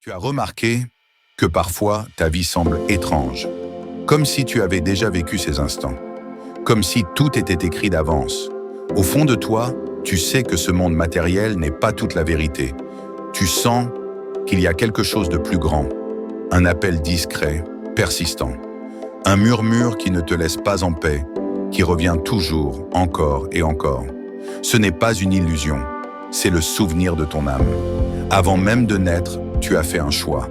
Tu as remarqué que parfois ta vie semble étrange, comme si tu avais déjà vécu ces instants, comme si tout était écrit d'avance. Au fond de toi, tu sais que ce monde matériel n'est pas toute la vérité. Tu sens qu'il y a quelque chose de plus grand, un appel discret, persistant, un murmure qui ne te laisse pas en paix, qui revient toujours, encore et encore. Ce n'est pas une illusion, c'est le souvenir de ton âme. Avant même de naître, tu as fait un choix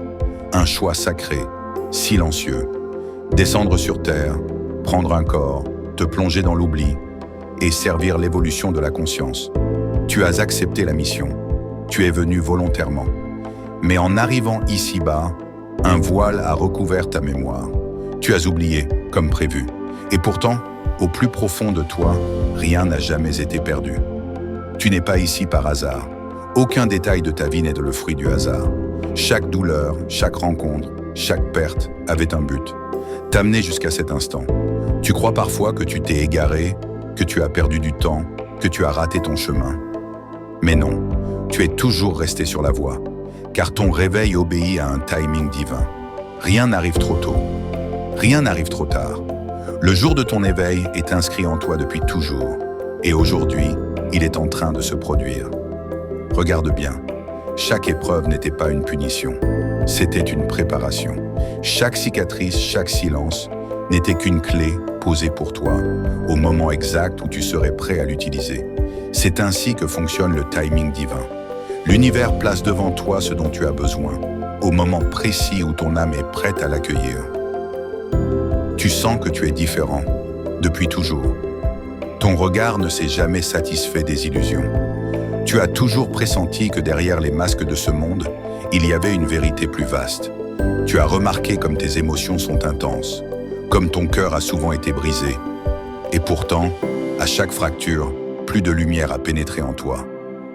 sacré, silencieux. Descendre sur terre, prendre un corps, te plonger dans l'oubli et servir l'évolution de la conscience. Tu as accepté la mission, tu es venu volontairement. Mais en arrivant ici-bas, un voile a recouvert ta mémoire. Tu as oublié, comme prévu. Et pourtant, au plus profond de toi, rien n'a jamais été perdu. Tu n'es pas ici par hasard. Aucun détail de ta vie n'est le fruit du hasard. Chaque douleur, chaque rencontre, chaque perte avait un but. T'amener jusqu'à cet instant. Tu crois parfois que tu t'es égaré, que tu as perdu du temps, que tu as raté ton chemin. Mais non, tu es toujours resté sur la voie, car ton réveil obéit à un timing divin. Rien n'arrive trop tôt, rien n'arrive trop tard. Le jour de ton éveil est inscrit en toi depuis toujours, et aujourd'hui, il est en train de se produire. Regarde bien, chaque épreuve n'était pas une punition, c'était une préparation. Chaque cicatrice, chaque silence n'était qu'une clé posée pour toi, au moment exact où tu serais prêt à l'utiliser. C'est ainsi que fonctionne le timing divin. L'univers place devant toi ce dont tu as besoin, au moment précis où ton âme est prête à l'accueillir. Tu sens que tu es différent, depuis toujours. Ton regard ne s'est jamais satisfait des illusions. Tu as toujours pressenti que derrière les masques de ce monde, il y avait une vérité plus vaste. Tu as remarqué comme tes émotions sont intenses, comme ton cœur a souvent été brisé. Et pourtant, à chaque fracture, plus de lumière a pénétré en toi.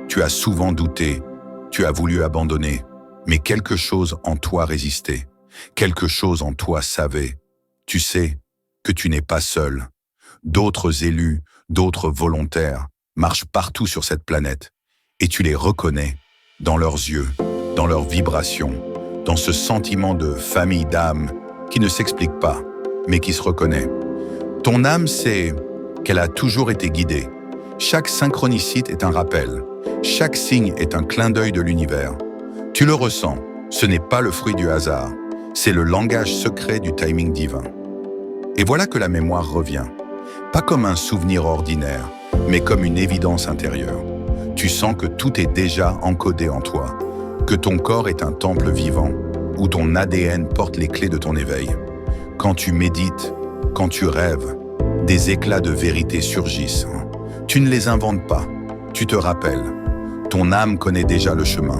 Tu as souvent douté, tu as voulu abandonner, mais quelque chose en toi résistait, quelque chose en toi savait. Tu sais que tu n'es pas seul. D'autres élus, d'autres volontaires marchent partout sur cette planète. Et tu les reconnais dans leurs yeux, dans leurs vibrations, dans ce sentiment de famille d'âme qui ne s'explique pas, mais qui se reconnaît. Ton âme sait qu'elle a toujours été guidée. Chaque synchronicité est un rappel. Chaque signe est un clin d'œil de l'univers. Tu le ressens, ce n'est pas le fruit du hasard, c'est le langage secret du timing divin. Et voilà que la mémoire revient, pas comme un souvenir ordinaire, mais comme une évidence intérieure. Tu sens que tout est déjà encodé en toi, que ton corps est un temple vivant, où ton ADN porte les clés de ton éveil. Quand tu médites, quand tu rêves, des éclats de vérité surgissent. Tu ne les inventes pas, tu te rappelles. Ton âme connaît déjà le chemin.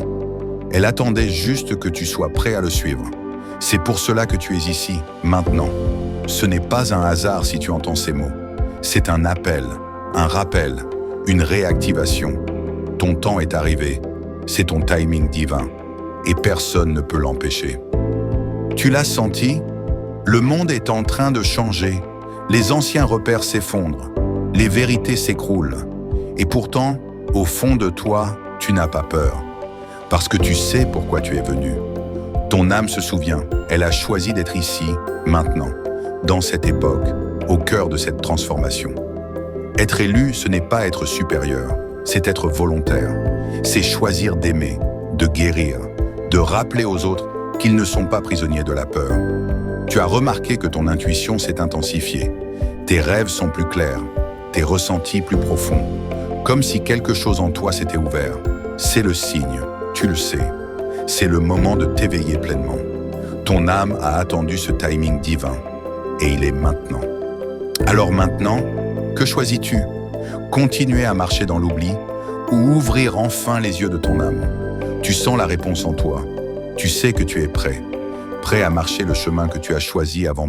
Elle attendait juste que tu sois prêt à le suivre. C'est pour cela que tu es ici, maintenant. Ce n'est pas un hasard si tu entends ces mots. C'est un appel, un rappel, une réactivation. Ton temps est arrivé, c'est ton timing divin, et personne ne peut l'empêcher. Tu l'as senti? Le monde est en train de changer, les anciens repères s'effondrent, les vérités s'écroulent, et pourtant, au fond de toi, tu n'as pas peur, parce que tu sais pourquoi tu es venu. Ton âme se souvient, elle a choisi d'être ici, maintenant, dans cette époque, au cœur de cette transformation. Être élu, ce n'est pas être supérieur, c'est être volontaire. C'est choisir d'aimer, de guérir, de rappeler aux autres qu'ils ne sont pas prisonniers de la peur. Tu as remarqué que ton intuition s'est intensifiée. Tes rêves sont plus clairs, tes ressentis plus profonds, comme si quelque chose en toi s'était ouvert. C'est le signe, tu le sais. C'est le moment de t'éveiller pleinement. Ton âme a attendu ce timing divin, et il est maintenant. Alors maintenant, que choisis-tu? Continuer à marcher dans l'oubli ou ouvrir enfin les yeux de ton âme? Tu sens la réponse en toi. Tu sais que tu es prêt à marcher le chemin que tu as choisi avant